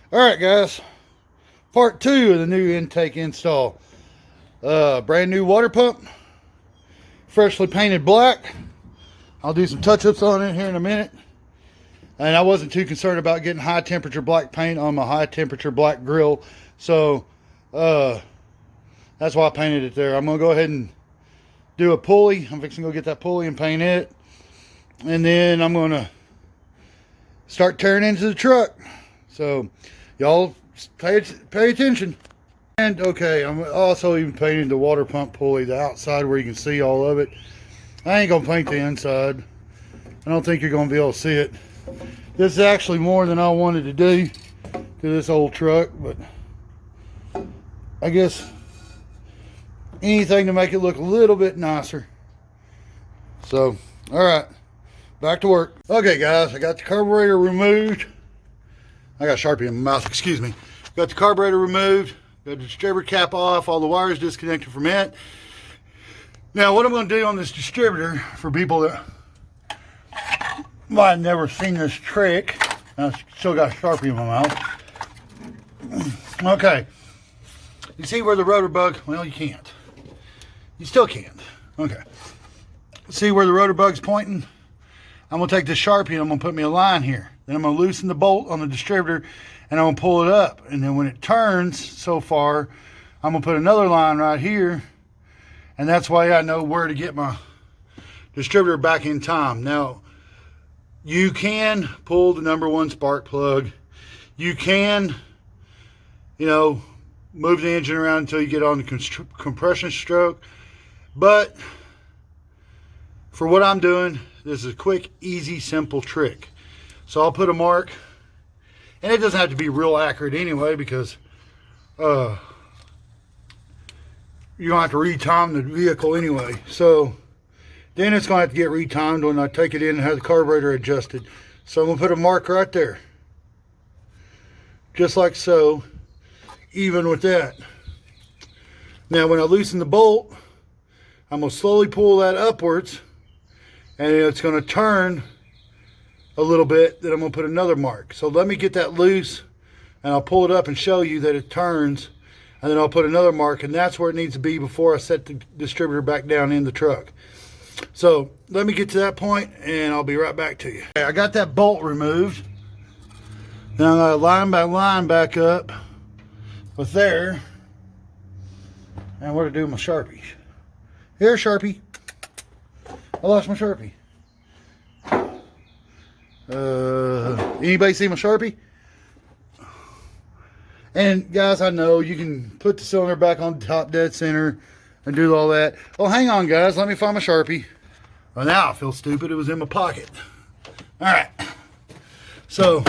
All right, guys. Part 2 of the new intake install. Brand new water pump, freshly painted black. I'll do some touch-ups on it here in a minute. And I wasn't too concerned about getting high temperature black paint on my high temperature black grill. So that's why I painted it there. I'm going to go ahead and do a pulley. I'm fixing to go get that pulley and paint it. And then I'm going to start tearing into the truck. So y'all pay attention. And okay, I'm also even painting the water pump pulley, the outside where you can see all of it. I ain't gonna paint the inside. I don't think you're gonna be able to see it. This is actually more than I wanted to do to this old truck, but I guess anything to make it look a little bit nicer. So, all right, back to work. Okay, guys, I got the carburetor removed. I got a Sharpie in my mouth, excuse me. Got the carburetor removed, got the distributor cap off, all the wires disconnected from it. Now, what I'm going to do on this distributor, for people that might have never seen this trick, I still got a Sharpie in my mouth. Okay, you see where the rotor bug, well, you can't. You still can't. Okay. See where the rotor bug's pointing? I'm going to take this Sharpie and I'm going to put me a line here. Then I'm going to loosen the bolt on the distributor and I'm going to pull it up. And then when it turns so far, I'm going to put another line right here. And that's why I know where to get my distributor back in time. Now, you can pull the #1 spark plug. You can, move the engine around until you get on the compression stroke. But for what I'm doing, this is a quick, easy, simple trick. So I'll put a mark, and it doesn't have to be real accurate anyway, because you're gonna have to retime the vehicle anyway. So then it's gonna have to get retimed when I take it in and have the carburetor adjusted. So I'm gonna put a mark right there, just like so, even with that. Now when I loosen the bolt, I'm gonna slowly pull that upwards, and it's gonna turn a little bit. Then I'm gonna put another mark. So let me get that loose, and I'll pull it up and show you that it turns, and then I'll put another mark, and that's where it needs to be before I set the distributor back down in the truck. So let me get to that point, and I'll be right back to you. Okay, I got that bolt removed. Now I'm gonna line by line back up with there. And what to do with my Sharpie? Here, Sharpie. I lost my Sharpie. Anybody see my Sharpie? And guys, I know you can put the cylinder back on top dead center and do all that. Oh, hang on, guys. Let me find my Sharpie. Well, now I feel stupid. It was in my pocket. All right. So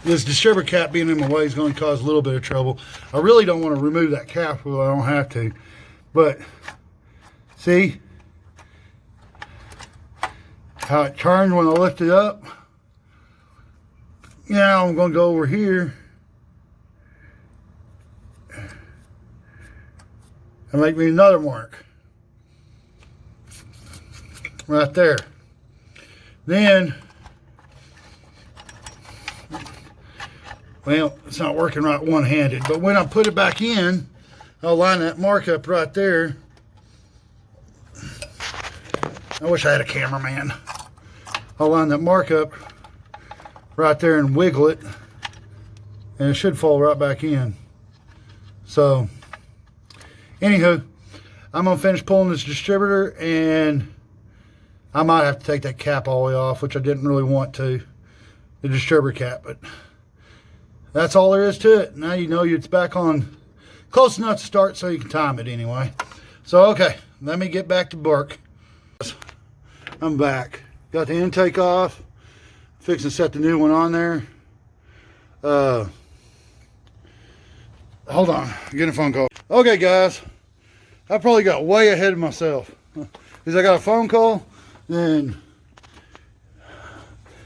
this distributor cap being in my way is going to cause a little bit of trouble. I really don't want to remove that cap, but I don't have to. But see how it turned when I lift it up? Now I'm going to go over here and make me another mark right there. Then, well, it's not working right one-handed, but when I put it back in, I'll line that mark up right there. I wish I had a cameraman. I'll line that mark up right there and wiggle it, and it should fall right back in. So anywho, I'm gonna finish pulling this distributor, and I might have to take that cap all the way off, which I didn't really want to, the distributor cap, but that's all there is to it. Now you know it's back on close enough to start so you can time it anyway. So okay, let me get back to work. I'm back. Got the intake off. Fixing to set the new one on there. Hold on, I'm getting a phone call. Okay, guys, I probably got way ahead of myself because I got a phone call, then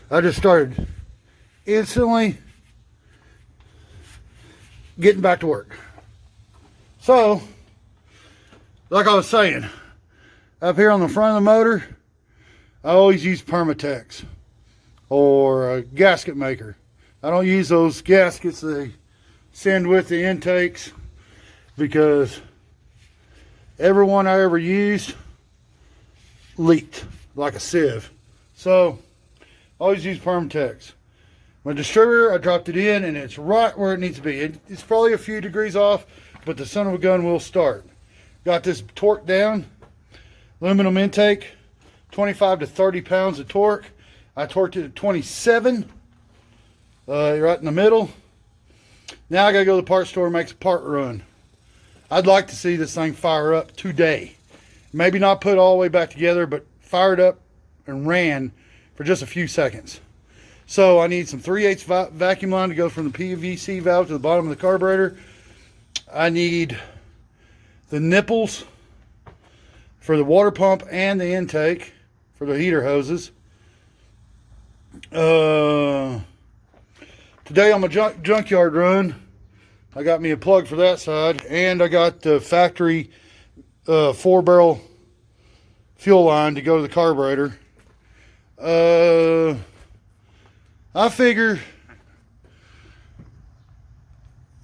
I just started instantly getting back to work. So, like I was saying, up here on the front of the motor, I always use Permatex or a gasket maker. I don't use those gaskets they send with the intakes, because every one I ever used leaked like a sieve. So always use Permatex. My distributor, I dropped it in and it's right where it needs to be. It's probably a few degrees off, but the son of a gun will start. Got this torque down. Aluminum intake, 25 to 30 pounds of torque. I torqued it at 27. Right in the middle. Now I gotta go to the parts store and make a part run. I'd like to see this thing fire up today. Maybe not put it all the way back together, but fire it up and ran for just a few seconds. So I need some 3/8 vacuum line to go from the PVC valve to the bottom of the carburetor. I need the nipples for the water pump and the intake for the heater hoses. Today on my junkyard run, I got me a plug for that side, and I got the factory 4-barrel fuel line to go to the carburetor. I figure,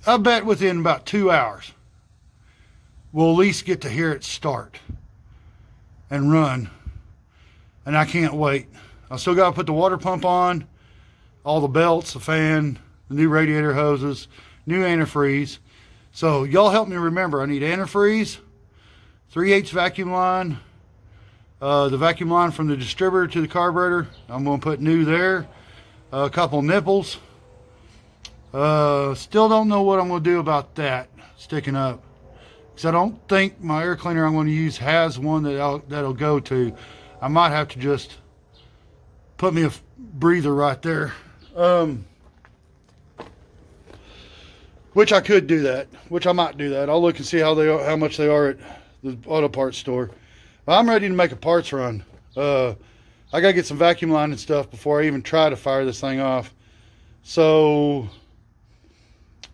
I bet within about 2 hours, we'll at least get to hear it start and run. And I can't wait. I still got to put the water pump on, all the belts, the fan, the new radiator hoses, new antifreeze. So y'all help me remember, I need antifreeze, 3/8 vacuum line, the vacuum line from the distributor to the carburetor, I'm going to put new there. A couple nipples. Still don't know what I'm going to do about that sticking up, because I don't think my air cleaner I'm going to use has one that'll go to. I might have to just put me a breather right there, which I could do that, which I might do that. I'll look and see how much they are at the auto parts store. But I'm ready to make a parts run. I gotta get some vacuum line and stuff before I even try to fire this thing off. So,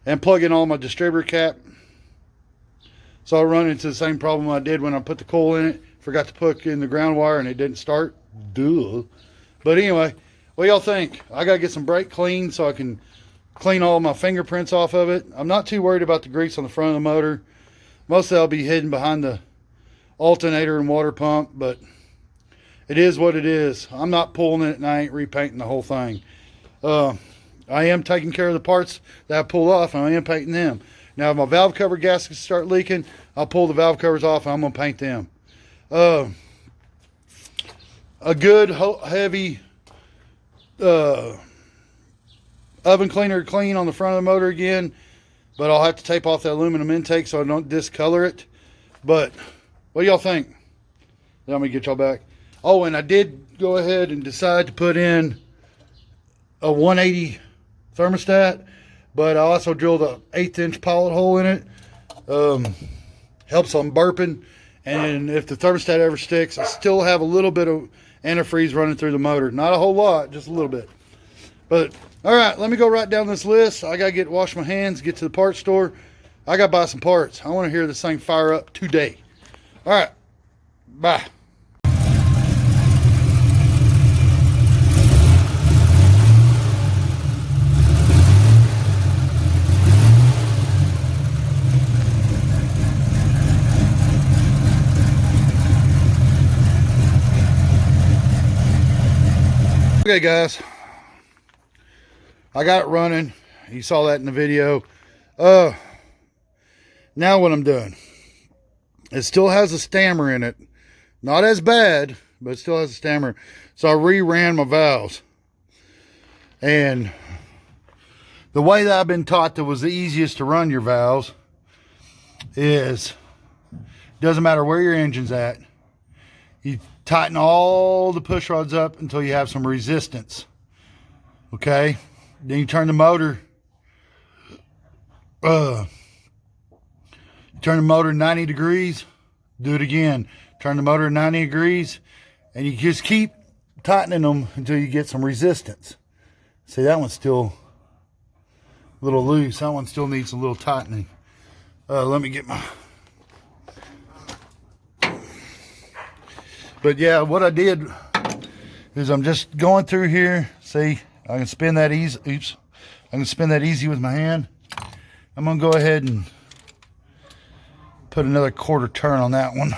and plug in all my distributor cap. So I'll run into the same problem I did when I put the coil in it. Forgot to put in the ground wire and it didn't start. Duh. But anyway, what y'all think? I gotta get some brake clean so I can clean all my fingerprints off of it. I'm not too worried about the grease on the front of the motor. Most of that will be hidden behind the alternator and water pump, but it is what it is. I'm not pulling it and I ain't repainting the whole thing. I am taking care of the parts that I pulled off, and I am painting them. Now if my valve cover gaskets start leaking, I'll pull the valve covers off and I'm going to paint them. A good heavy oven cleaner clean on the front of the motor again, but I'll have to tape off that aluminum intake so I don't discolor it. But what do y'all think? Let me get y'all back. Oh, and I did go ahead and decide to put in a 180 thermostat, but I also drilled a 1/8 inch pilot hole in it. Helps on burping, and if the thermostat ever sticks, I still have a little bit of antifreeze running through the motor. Not a whole lot, just a little bit. But all right, let me go right down this list. I gotta wash my hands, get to the parts store. I gotta buy some parts. I want to hear this thing fire up today. All right, bye. Okay guys, I got it running. You saw that in the video. Now what I'm doing, it still has a stammer in it. Not as bad, but it still has a stammer. So I re-ran my valves. And the way that I've been taught that was the easiest to run your valves is, doesn't matter where your engine's at, you tighten all the push rods up until you have some resistance. Okay, then you turn the motor 90 degrees. Do it again. Turn the motor 90 degrees, and you just keep tightening them until you get some resistance. See, that one's still a little loose. That one still needs a little tightening. Let me get my... But yeah, what I did is I'm just going through here. See, I can spin that easy. Oops. I can spin that easy with my hand. I'm gonna go ahead and put another quarter turn on that one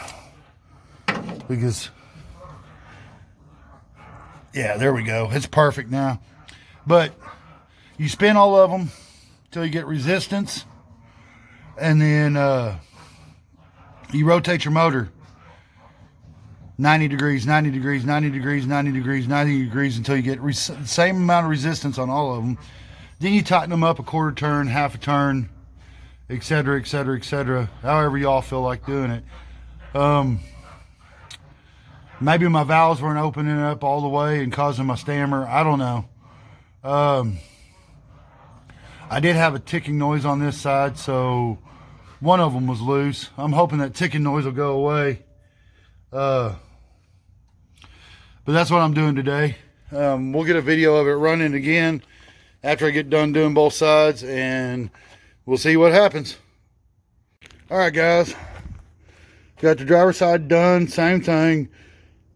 because, yeah, there we go. It's perfect now. But you spin all of them until you get resistance, and then you rotate your motor 90 degrees, 90 degrees, 90 degrees, 90 degrees, 90 degrees until you get the same amount of resistance on all of them. Then you tighten them up a quarter turn, half a turn, etc., etc., etc., however y'all feel like doing it. Maybe my valves weren't opening up all the way and causing my stammer. I don't know. I did have a ticking noise on this side, so one of them was loose. I'm hoping that ticking noise will go away. But that's what I'm doing today. We'll get a video of it running again after I get done doing both sides, and we'll see what happens. All right, guys. Got the driver's side done. Same thing.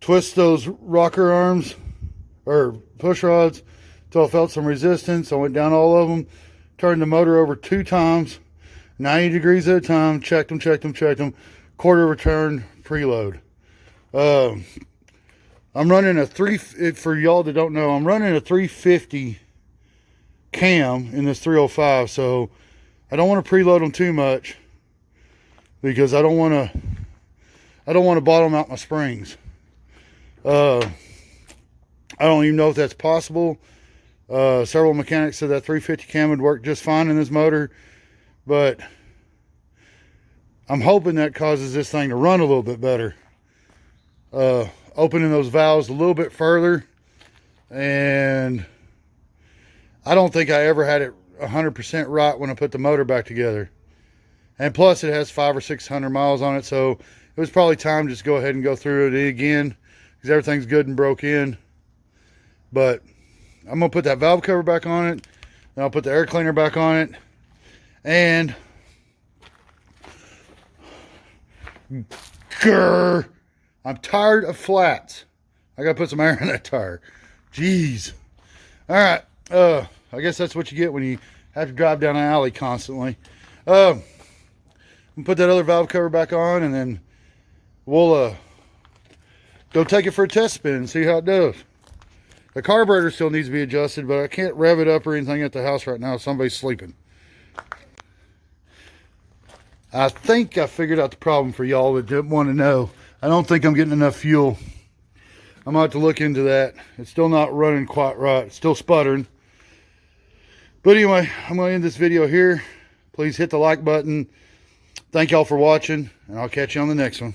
Twist those rocker arms or push rods until I felt some resistance. I went down all of them. Turned the motor over 2 times, 90 degrees at a time. Checked them, checked them, checked them. Quarter return, preload. I'm running a for y'all that don't know, I'm running a 350 cam in this 305, so I don't want to preload them too much because I don't want to bottom out my springs. I don't even know if that's possible. Several mechanics said that 350 cam would work just fine in this motor, but I'm hoping that causes this thing to run a little bit better. Opening those valves a little bit further, and I don't think I ever had it 100% right when I put the motor back together. And plus it has 500 or 600 miles on it, so it was probably time to just go ahead and go through it again because everything's good and broke in. But I'm gonna put that valve cover back on it, then I'll put the air cleaner back on it, and grr, I'm tired of flats. I gotta put some air in that tire. Jeez. All right. I guess that's what you get when you have to drive down an alley constantly. I'm gonna put that other valve cover back on, and then we'll go take it for a test spin and see how it does. The carburetor still needs to be adjusted, but I can't rev it up or anything at the house right now. Somebody's sleeping. I think I figured out the problem for y'all that didn't want to know. I don't think I'm getting enough fuel. I'm going to have to look into that. It's still not running quite right. It's still sputtering. But anyway, I'm going to end this video here. Please hit the like button. Thank y'all for watching, and I'll catch you on the next one.